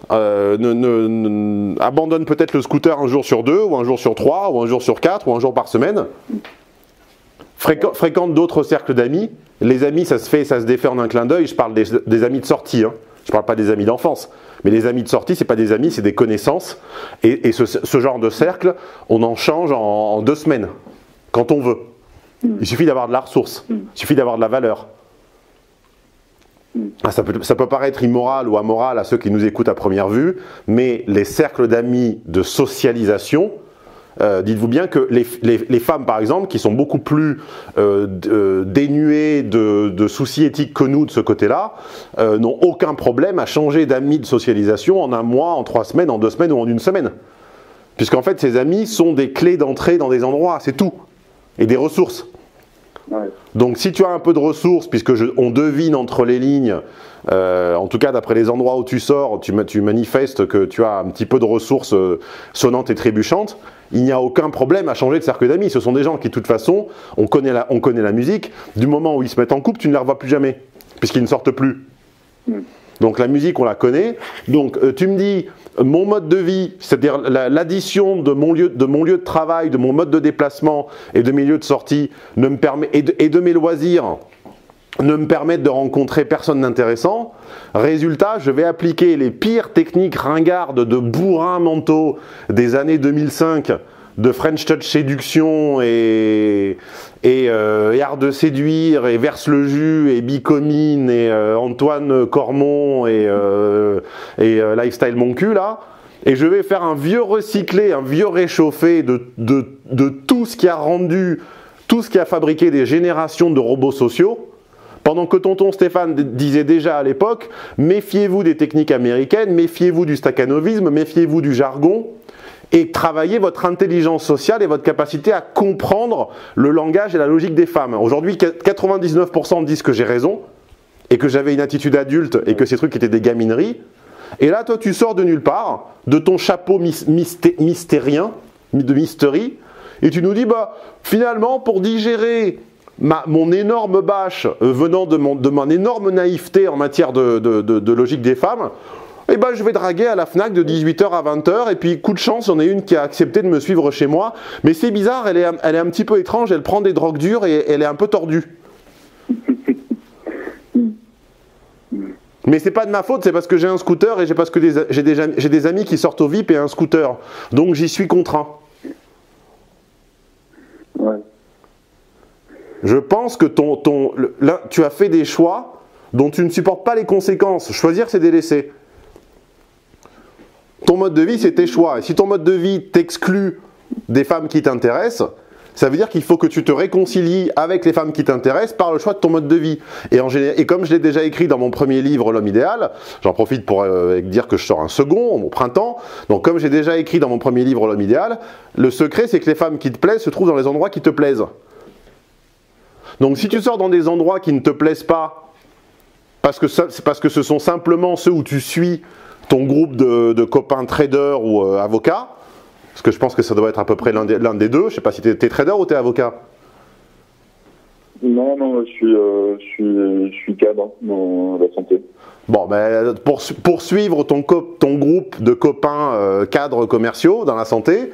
abandonne peut-être le scooter un jour sur 2, ou un jour sur 3, ou un jour sur 4, ou un jour par semaine. Fréquente d'autres cercles d'amis. Les amis, ça se fait, ça se défait en un clin d'œil. Je parle des amis de sortie, hein. Je ne parle pas des amis d'enfance. Mais les amis de sortie, ce n'est pas des amis, c'est des connaissances. Et ce genre de cercle, on en change en 2 semaines, quand on veut. Il suffit d'avoir de la ressource, il suffit d'avoir de la valeur. Ça peut paraître immoral ou amoral à ceux qui nous écoutent à première vue, mais les cercles d'amis de socialisation, dites-vous bien que les femmes, par exemple, qui sont beaucoup plus dénuées de soucis éthiques que nous de ce côté-là, n'ont aucun problème à changer d'amis de socialisation en 1 mois, en 3 semaines, en 2 semaines ou en 1 semaine. Puisqu'en fait, ces amis sont des clés d'entrée dans des endroits, c'est tout. Et des ressources. Ouais. Donc si tu as un peu de ressources, puisque on devine entre les lignes, en tout cas d'après les endroits où tu sors, tu manifestes que tu as un petit peu de ressources sonnantes et trébuchantes, il n'y a aucun problème à changer de cercle d'amis. Ce sont des gens qui, de toute façon, on connaît la musique, du moment où ils se mettent en couple, tu ne les revois plus jamais, puisqu'ils ne sortent plus. Donc la musique, on la connaît. Donc tu me dis, mon mode de vie, c'est-à-dire l'addition de mon lieu de travail, de mon mode de déplacement et de mes lieux de sortie et de mes loisirs ne me permettent de rencontrer personne d'intéressant. Résultat, je vais appliquer les pires techniques ringardes de bourrin mentaux des années 2005, de French Touch séduction et art de séduire et verse le jus et bicomine et Antoine Cormon et Lifestyle Mon Cul là, et je vais faire un vieux recyclé, un vieux réchauffé de tout ce qui a rendu, tout ce qui a fabriqué des générations de robots sociaux. Pendant que tonton Stéphane disait déjà à l'époque, méfiez-vous des techniques américaines, méfiez-vous du staccanovisme, méfiez-vous du jargon, et travaillez votre intelligence sociale et votre capacité à comprendre le langage et la logique des femmes. Aujourd'hui, 99% disent que j'ai raison, et que j'avais une attitude adulte, et que ces trucs étaient des gamineries. Et là, toi, tu sors de nulle part, de ton chapeau mystérien, de mystery, et tu nous dis, bah, finalement, pour digérer mon énorme bâche venant de mon énorme naïveté en matière de logique des femmes, eh ben, je vais draguer à la Fnac de 18h à 20h, et puis coup de chance, il y en a une qui a accepté de me suivre chez moi, mais c'est bizarre, elle est un petit peu étrange, elle prend des drogues dures et elle est un peu tordue. Mais c'est pas de ma faute, c'est parce que j'ai un scooter et parce que j'ai des amis qui sortent au VIP et un scooter, donc j'y suis contraint. Ouais. Je pense que tu as fait des choix dont tu ne supportes pas les conséquences. Choisir, c'est délaisser. Ton mode de vie, c'est tes choix. Et si ton mode de vie t'exclut des femmes qui t'intéressent, ça veut dire qu'il faut que tu te réconcilies avec les femmes qui t'intéressent par le choix de ton mode de vie. Et comme je l'ai déjà écrit dans mon premier livre, L'homme idéal, j'en profite pour dire que je sors un second, au printemps. Donc comme j'ai déjà écrit dans mon premier livre, L'homme idéal, le secret, c'est que les femmes qui te plaisent se trouvent dans les endroits qui te plaisent. Donc si tu sors dans des endroits qui ne te plaisent pas, parce que ce sont simplement ceux où tu suis ton groupe de copains traders ou avocats, parce que je pense que ça doit être à peu près l'un des deux, je ne sais pas si tu es trader ou tu es avocat. Non, je suis cadre dans la santé. Bon, ben, pour suivre ton groupe de copains cadres commerciaux dans la santé,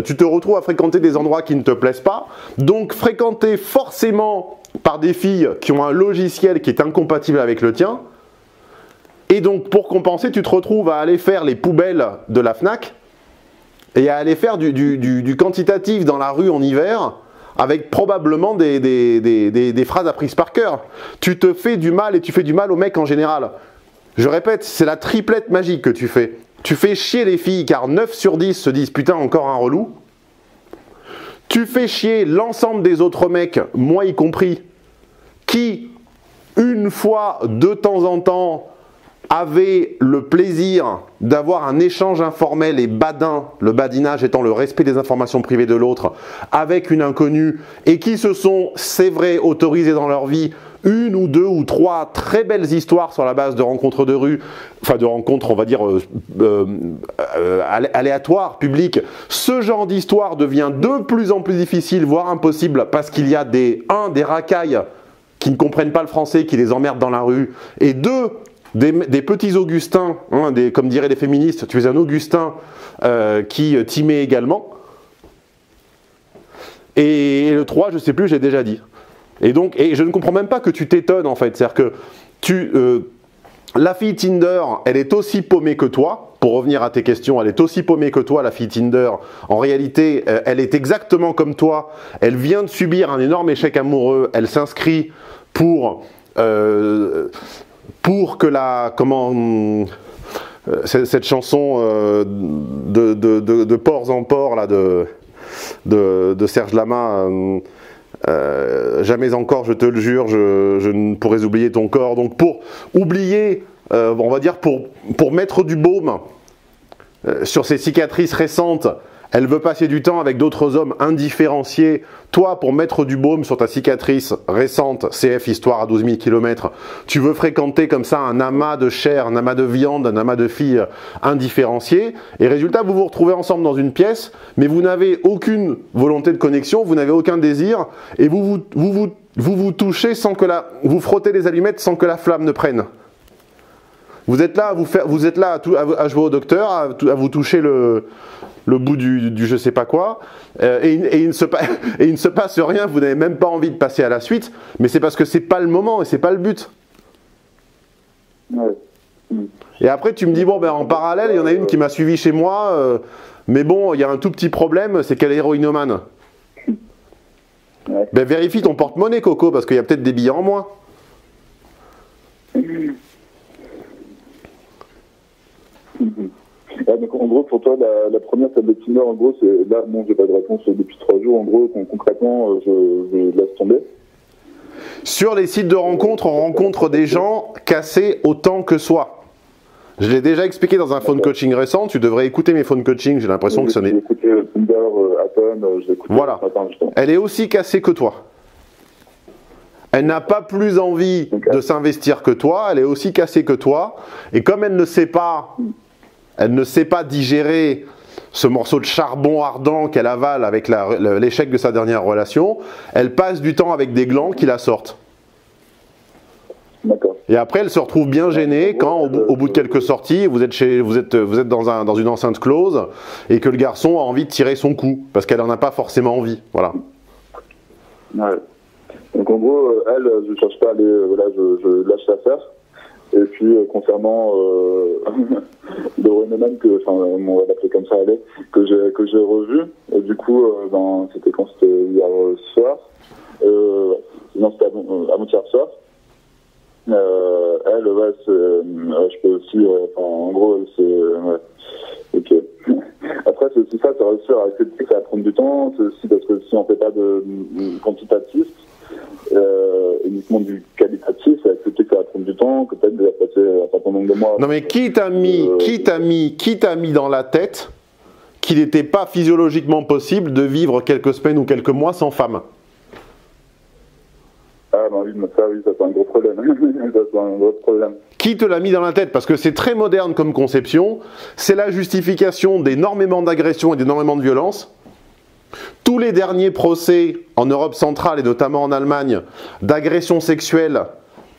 tu te retrouves à fréquenter des endroits qui ne te plaisent pas, donc fréquenter forcément par des filles qui ont un logiciel qui est incompatible avec le tien, et donc pour compenser, tu te retrouves à aller faire les poubelles de la Fnac, et à aller faire du quantitatif dans la rue en hiver, avec probablement des phrases apprises par cœur. Tu te fais du mal et tu fais du mal aux mecs en général. Je répète, c'est la triplette magique que tu fais. Tu fais chier les filles car 9 sur 10 se disent putain encore un relou. Tu fais chier l'ensemble des autres mecs, moi y compris, qui, une fois de temps en temps, avaient le plaisir d'avoir un échange informel et badin, le badinage étant le respect des informations privées de l'autre, avec une inconnue, et qui se sont, c'est vrai, autorisés dans leur vie 1 ou 2 ou 3 très belles histoires sur la base de rencontres de rue, enfin de rencontres, on va dire, aléatoires, publiques. Ce genre d'histoire devient de plus en plus difficile, voire impossible, parce qu'il y a des racailles qui ne comprennent pas le français, qui les emmerdent dans la rue, et 2, des petits Augustins, hein, comme diraient les féministes, tu es un Augustin qui t'y également. Et le 3, je sais plus, j'ai déjà dit. Et je ne comprends même pas que tu t'étonnes en fait. C'est-à-dire que la fille Tinder, elle est aussi paumée que toi. Pour revenir à tes questions, elle est aussi paumée que toi, la fille Tinder. En réalité, elle est exactement comme toi. Elle vient de subir un énorme échec amoureux. Elle s'inscrit pour que cette chanson de Ports en Port là de Serge Lama, jamais encore, je te le jure, je ne pourrais oublier ton corps. Donc pour oublier, on va dire pour mettre du baume sur ses cicatrices récentes, elle veut passer du temps avec d'autres hommes indifférenciés. Toi, pour mettre du baume sur ta cicatrice récente, CF Histoire à 12 000 km, tu veux fréquenter comme ça un amas de chair, un amas de viande, un amas de filles indifférenciées. Et résultat, vous vous retrouvez ensemble dans une pièce, mais vous n'avez aucune volonté de connexion, vous n'avez aucun désir, et vous touchez sans que vous frottez les allumettes sans que la flamme ne prenne. Vous êtes là à jouer au docteur, à vous toucher le bout du je sais pas quoi, et il ne se passe rien, vous n'avez même pas envie de passer à la suite, mais c'est parce que c'est pas le moment et c'est pas le but. Ouais. Et après tu me dis, bon ben en parallèle, il y en a une qui m'a suivi chez moi, mais bon, il y a un tout petit problème, c'est qu'elle est héroïnomane. Ouais. Ben vérifie ton porte-monnaie, Coco, parce qu'il y a peut-être des billets en moins. Ah, donc en gros, pour toi, la première table de Tinder, en gros, c'est là, bon, j'ai pas de réponse depuis 3 jours. En gros, concrètement, je laisse tomber. Sur les sites de rencontres, on rencontre des gens cassés autant que soi. Je l'ai déjà expliqué dans un phone coaching récent. Tu devrais écouter mes phone coaching. J'ai l'impression que ce n'est. J'ai écouté Tinder, Atom, j'ai écouté. Voilà. Elle est aussi cassée que toi. Elle n'a pas plus envie de s'investir que toi. Elle est aussi cassée que toi. Et comme elle ne sait pas digérer ce morceau de charbon ardent qu'elle avale avec l'échec de sa dernière relation, elle passe du temps avec des glands qui la sortent. D'accord. Et après, elle se retrouve bien gênée quand, au bout de quelques sorties, vous êtes dans une enceinte close et que le garçon a envie de tirer son coup parce qu'elle n'en a pas forcément envie. Voilà. Ouais. Donc en gros, elle, je ne cherche pas à aller, voilà, je lâche l'affaire. Et puis concernant le Reneman, on va l'appeler comme ça, allez, que j'ai revu, et du coup, c'était quand? C'était hier soir, non, c'était avant-hier soir. Elle, ouais, je peux aussi, en gros, c'est, ouais, ok. Après, c'est aussi ça, c'est réussir à accepter que ça va prendre du temps, c'est aussi parce que si on ne fait pas de quantitatif, uniquement du qualitatif, c'est accepter que ça va prendre du temps, que peut-être va passer un certain nombre de mois. Non mais qui t'a mis dans la tête qu'il n'était pas physiologiquement possible de vivre quelques semaines ou quelques mois sans femme? Ah ben oui, ça c'est un gros problème. Ça, c'est un gros problème. Qui te l'a mis dans la tête? Parce que c'est très moderne comme conception, c'est la justification d'énormément d'agressions et d'énormément de violences. Tous les derniers procès en Europe centrale et notamment en Allemagne d'agressions sexuelles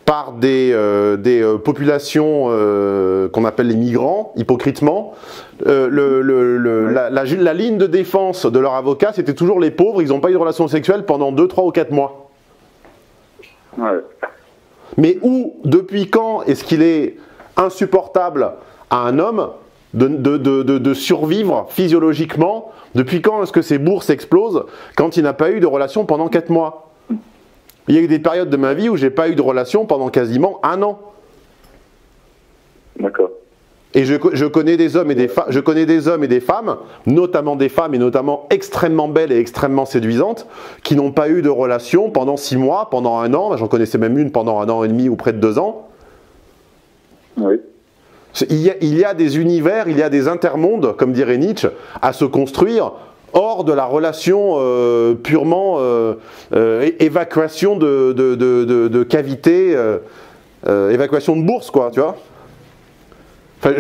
par des populations qu'on appelle les migrants, hypocritement, la ligne de défense de leur avocat, c'était toujours les pauvres, ils n'ont pas eu de relation sexuelle pendant 2, 3 ou 4 mois. Ouais. Mais depuis quand est-ce qu'il est insupportable à un homme de survivre physiologiquement? Depuis quand est-ce que ses bourses explosent quand il n'a pas eu de relation pendant 4 mois? Il y a eu des périodes de ma vie où j'ai pas eu de relation pendant quasiment 1 an. D'accord. Et je connais des hommes et des femmes, notamment des femmes et notamment extrêmement belles et extrêmement séduisantes, qui n'ont pas eu de relation pendant 6 mois, pendant 1 an. J'en connaissais même une pendant 1 an et demi ou près de 2 ans. Oui. Il y a des univers, il y a des intermondes, comme dirait Nietzsche, à se construire hors de la relation purement évacuation de cavité, évacuation de bourse, quoi, tu vois. Enfin,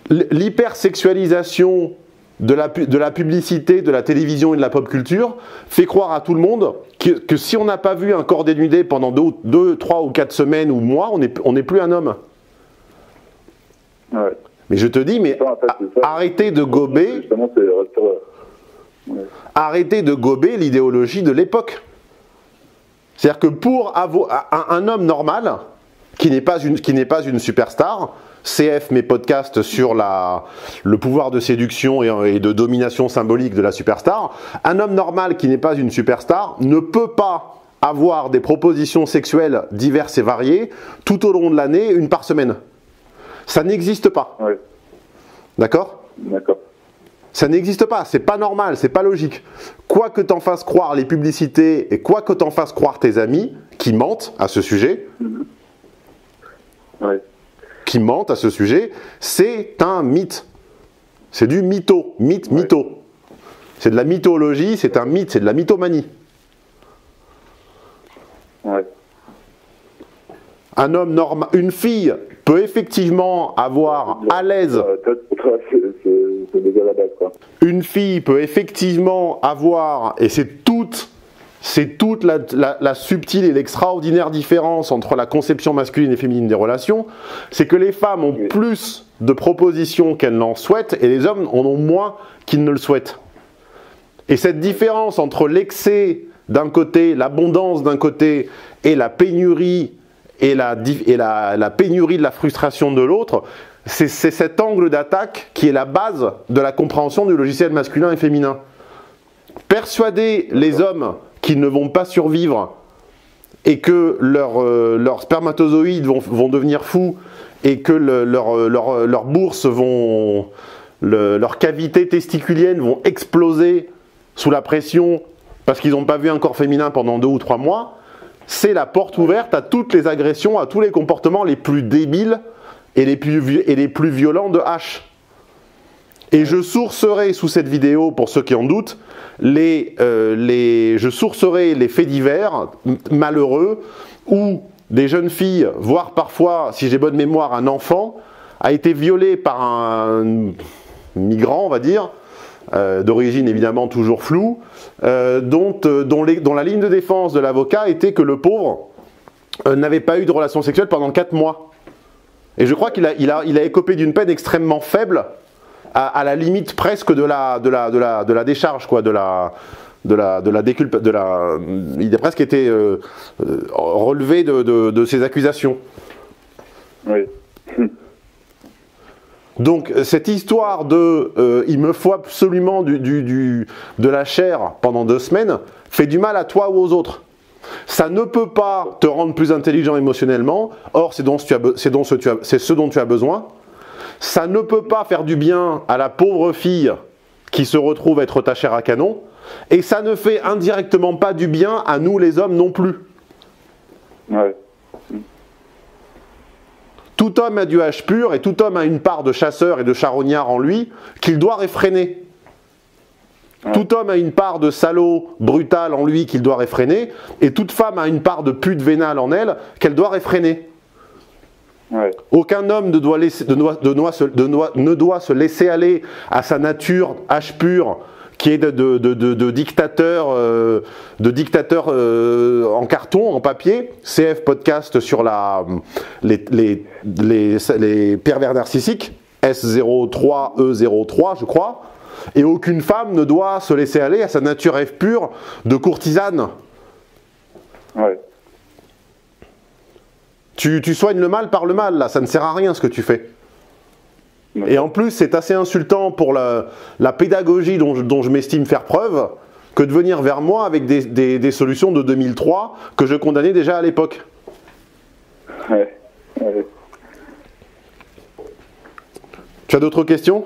l'hypersexualisation de la publicité, de la télévision et de la pop culture fait croire à tout le monde que si on n'a pas vu un corps dénudé pendant 2, 3 ou 4 semaines ou mois, on n'est plus un homme. Ouais. Mais je te dis, mais Ça, en fait, c'est ça. arrêtez de gober, Justement, c'est ouais. arrêtez de gober l'idéologie de l'époque. C'est-à-dire que pour avoir un homme normal, qui n'est pas une superstar, CF, mes podcasts sur le pouvoir de séduction et de domination symbolique de la superstar, un homme normal qui n'est pas une superstar ne peut pas avoir des propositions sexuelles diverses et variées tout au long de l'année, une par semaine. Ça n'existe pas. Ouais. D'accord ? D'accord. Ça n'existe pas, c'est pas normal, c'est pas logique. Quoi que t'en fasses croire les publicités et quoi que t'en fasses croire tes amis qui mentent à ce sujet, Ouais. qui mentent à ce sujet, c'est un mythe. C'est du mytho, mytho. C'est de la mythologie, c'est un mythe, c'est de la mythomanie. Ouais. Un homme normal, une fille peut effectivement avoir à l'aise. C'est déjà la base, quoi. Une fille peut effectivement avoir, et c'est toute la subtile et l'extraordinaire différence entre la conception masculine et féminine des relations, c'est que les femmes ont plus de propositions qu'elles n'en souhaitent et les hommes en ont moins qu'ils ne le souhaitent. Et cette différence entre l'excès d'un côté, l'abondance d'un côté et la pénurie et la pénurie de la frustration de l'autre, c'est cet angle d'attaque qui est la base de la compréhension du logiciel masculin et féminin. Persuader les hommes qu'ils ne vont pas survivre et que leurs spermatozoïdes vont devenir fous et que leurs bourses leurs cavités testiculiennes vont exploser sous la pression parce qu'ils n'ont pas vu un corps féminin pendant 2 ou 3 mois, c'est la porte ouverte à toutes les agressions, à tous les comportements les plus débiles et les plus violents de H. Et je sourcerai sous cette vidéo, pour ceux qui en doutent, je sourcerai les faits divers malheureux où des jeunes filles, voire parfois, si j'ai bonne mémoire, un enfant, a été violé par un migrant, on va dire, d'origine évidemment toujours floue, dont la ligne de défense de l'avocat était que le pauvre n'avait pas eu de relation sexuelle pendant 4 mois. Et je crois qu'il a écopé d'une peine extrêmement faible, à la limite presque de la décharge, quoi, il a presque été relevé de ces accusations. Oui. Donc cette histoire de il me faut absolument de la chair pendant 2 semaines fait du mal à toi ou aux autres. Ça ne peut pas te rendre plus intelligent émotionnellement, or c'est ce dont tu as besoin. Ça ne peut pas faire du bien à la pauvre fille qui se retrouve être ta chair à canon, et ça ne fait indirectement pas du bien à nous les hommes non plus. Ouais. Tout homme a du H pur et tout homme a une part de chasseur et de charognard en lui qu'il doit réfréner. Ouais. Tout homme a une part de salaud brutal en lui qu'il doit réfréner, et toute femme a une part de pute vénale en elle qu'elle doit réfréner. Ouais. Aucun homme ne doit se laisser aller à sa nature H pure qui est de dictateur, en carton, en papier. CF podcast sur les pervers narcissiques, S03, E03 je crois. Et aucune femme ne doit se laisser aller à sa nature F pure de courtisane. Ouais. Tu soignes le mal par le mal, là, ça ne sert à rien ce que tu fais. Et en plus, c'est assez insultant pour la pédagogie dont je m'estime faire preuve, que de venir vers moi avec des solutions de 2003 que je condamnais déjà à l'époque. Ouais. Ouais. Tu as d'autres questions ?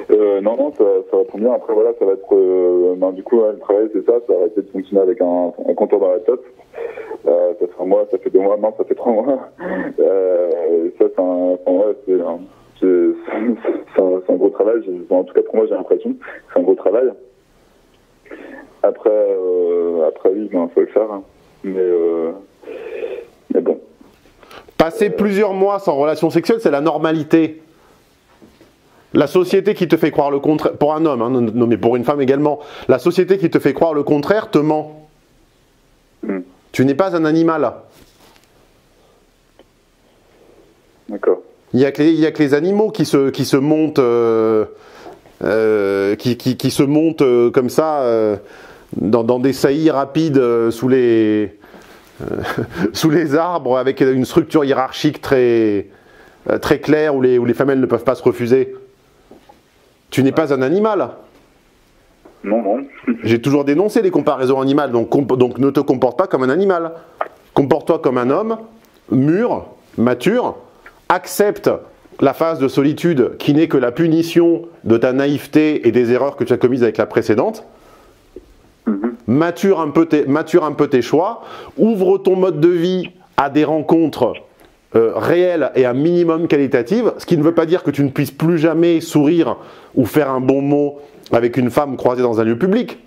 Non, ça répond bien. Après, voilà, ça va être... du coup, le travail, c'est ça. Ça va essayer de fonctionner avec un compteur dans la tête. Ça fait 1 mois, ça fait 2 mois, non, ça fait 3 mois. Ça, c'est un gros travail. En tout cas, pour moi, j'ai l'impression que c'est un gros travail. Après oui, il faut le faire. Hein. Mais bon. Passer plusieurs mois sans relation sexuelle, c'est la normalité. La société qui te fait croire le contraire, pour un homme, hein, non, mais pour une femme également, la société qui te fait croire le contraire te ment. Tu n'es pas un animal. D'accord. Il y a que les animaux qui se montent, qui se montent comme ça dans des saillies rapides sous les arbres avec une structure hiérarchique très claire où les femelles ne peuvent pas se refuser. Tu n'es pas un animal. Non, non. J'ai toujours dénoncé les comparaisons animales, donc ne te comporte pas comme un animal. Comporte-toi comme un homme, mûr, mature, accepte la phase de solitude qui n'est que la punition de ta naïveté et des erreurs que tu as commises avec la précédente. Mature un peu tes choix, ouvre ton mode de vie à des rencontres réelles et un minimum qualitatives, ce qui ne veut pas dire que tu ne puisses plus jamais sourire ou faire un bon mot avec une femme croisée dans un lieu public.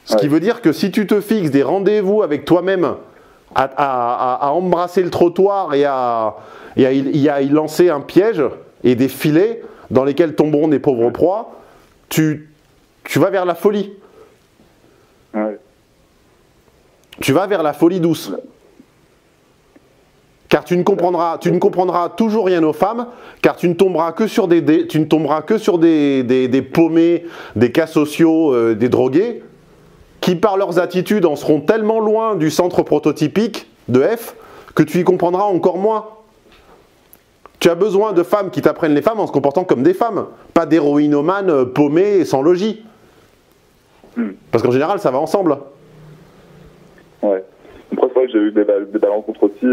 Ce qui veut dire que si tu te fixes des rendez-vous avec toi-même à embrasser le trottoir et à y lancer un piège et des filets dans lesquels tomberont des pauvres proies, tu vas vers la folie. Ouais. Tu vas vers la folie douce. Car tu ne comprendras toujours rien aux femmes, car tu ne tomberas que sur des paumés, des cas sociaux, des drogués, qui par leurs attitudes en seront tellement loin du centre prototypique de F que tu y comprendras encore moins. Tu as besoin de femmes qui t'apprennent les femmes en se comportant comme des femmes, pas d'héroïnomanes paumées et sans logis. Parce qu'en général, ça va ensemble. Ouais. Après, c'est vrai que j'ai eu des belles rencontres aussi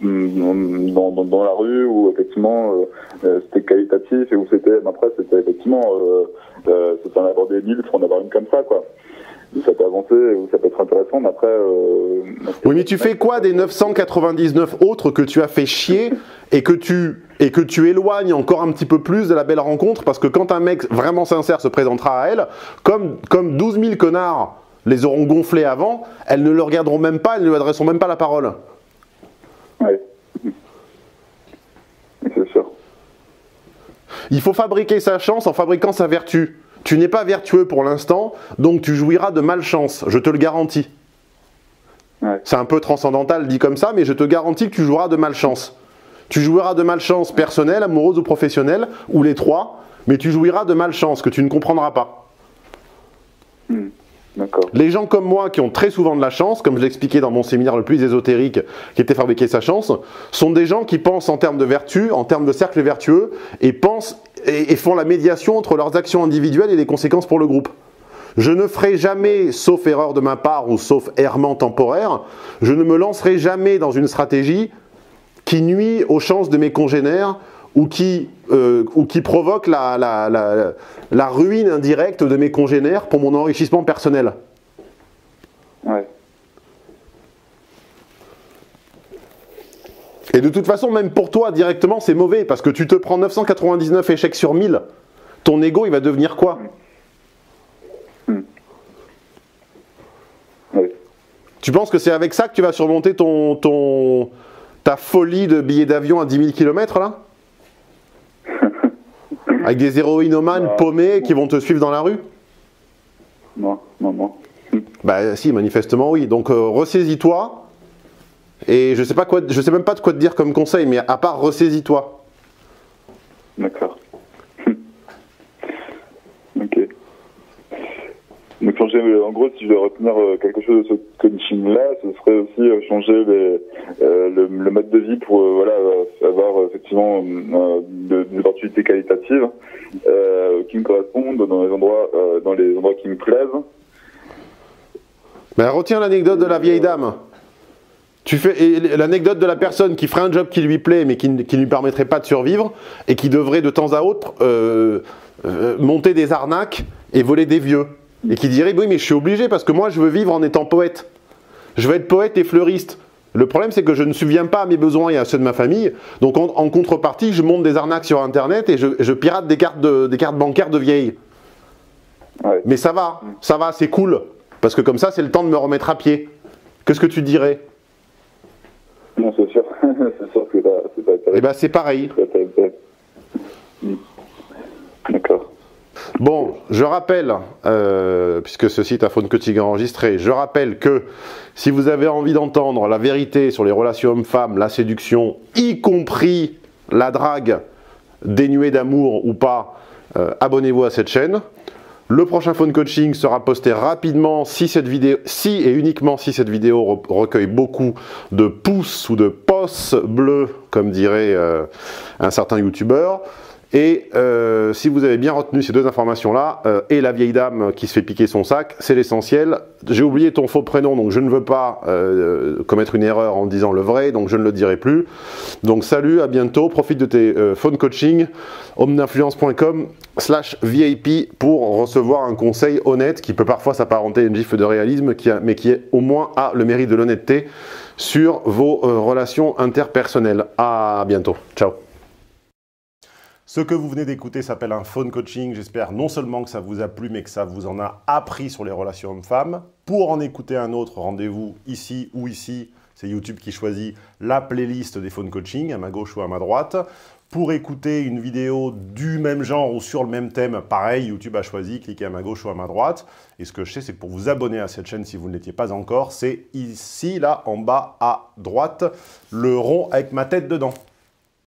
dans la rue où effectivement c'était qualitatif et où c'était effectivement c'était en avoir des mille pour en avoir une comme ça, quoi. Où ça peut avancer, où ça peut être intéressant, mais après... oui, mais tu fais quoi des 999 autres que tu as fait chier et que tu éloignes encore un petit peu plus de la belle rencontre, parce que quand un mec vraiment sincère se présentera à elle, comme 12 000 connards les auront gonflés avant, elles ne le regarderont même pas, elles ne lui adresseront même pas la parole. Ouais. C'est sûr. Il faut fabriquer sa chance en fabriquant sa vertu. Tu n'es pas vertueux pour l'instant, donc tu jouiras de malchance, je te le garantis. Ouais. C'est un peu transcendantal dit comme ça, mais je te garantis que tu joueras de malchance. Tu jouiras de malchance personnelle, amoureuse ou professionnelle, ou les trois, mais tu jouiras de malchance que tu ne comprendras pas. Les gens comme moi qui ont très souvent de la chance, comme je l'expliquais dans mon séminaire le plus ésotérique qui était fabriquer sa chance, sont des gens qui pensent en termes de vertu, en termes de cercle vertueux, et pensent et font la médiation entre leurs actions individuelles et les conséquences pour le groupe. Je ne ferai jamais, sauf erreur de ma part ou sauf errement temporaire, je ne me lancerai jamais dans une stratégie qui nuit aux chances de mes congénères ou qui provoque la ruine indirecte de mes congénères pour mon enrichissement personnel. Ouais. Et de toute façon, même pour toi, directement, c'est mauvais, parce que tu te prends 999 échecs sur 1000. Ton ego, il va devenir quoi? Ouais. Tu penses que c'est avec ça que tu vas surmonter ta folie de billets d'avion à 10 000 km, là? Avec des héroïnomanes paumés qui vont te suivre dans la rue? Non. Bah si, manifestement oui. Donc ressaisis-toi. Et je sais même pas de quoi te dire comme conseil, mais à part ressaisis-toi. D'accord. Ok. Donc en gros, si je dois retenir quelque chose de ce coaching-là, ce serait aussi changer le mode de vie pour avoir effectivement des opportunités qualitatives qui me correspondent dans les endroits qui me plaisent. Ben, retiens l'anecdote de la vieille dame. L'anecdote de la personne qui ferait un job qui lui plaît mais qui ne lui permettrait pas de survivre et qui devrait de temps à autre monter des arnaques et voler des vieux. Et qui dirait oui mais je suis obligé parce que moi je veux vivre en étant poète. Je veux être poète et fleuriste. Le problème c'est que je ne subviens pas à mes besoins et à ceux de ma famille. Donc en contrepartie je monte des arnaques sur internet et je pirate des cartes bancaires de vieilles. Ouais. Mais ça va, c'est cool. Parce que comme ça c'est le temps de me remettre à pied. Qu'est-ce que tu dirais? Non, c'est sûr. C'est sûr que c'est pas intéressant. Eh ben c'est pareil. D'accord. Bon, je rappelle, puisque ce site a Phone Coaching enregistré, je rappelle que si vous avez envie d'entendre la vérité sur les relations hommes-femmes, la séduction, y compris la drague, dénuée d'amour ou pas, abonnez-vous à cette chaîne. Le prochain Phone Coaching sera posté rapidement si et uniquement si cette vidéo recueille beaucoup de pouces ou de pouces bleus, comme dirait un certain youtubeur. Et si vous avez bien retenu ces deux informations-là, et la vieille dame qui se fait piquer son sac, c'est l'essentiel. J'ai oublié ton faux prénom, donc je ne veux pas commettre une erreur en disant le vrai, donc je ne le dirai plus. Donc salut, à bientôt, profite de tes phone coaching, homme-d'influence.com/VIP pour recevoir un conseil honnête qui peut parfois s'apparenter à une gifle de réalisme, mais qui est, au moins a le mérite de l'honnêteté sur vos relations interpersonnelles. À bientôt, ciao. Ce que vous venez d'écouter s'appelle un phone coaching. J'espère non seulement que ça vous a plu, mais que ça vous en a appris sur les relations hommes-femmes. Pour en écouter un autre, rendez-vous ici ou ici. C'est YouTube qui choisit la playlist des phone coaching, à ma gauche ou à ma droite. Pour écouter une vidéo du même genre ou sur le même thème, pareil, YouTube a choisi, cliquez à ma gauche ou à ma droite. Et ce que je sais, c'est que pour vous abonner à cette chaîne, si vous ne l'étiez pas encore, c'est ici, là, en bas à droite, le rond avec ma tête dedans.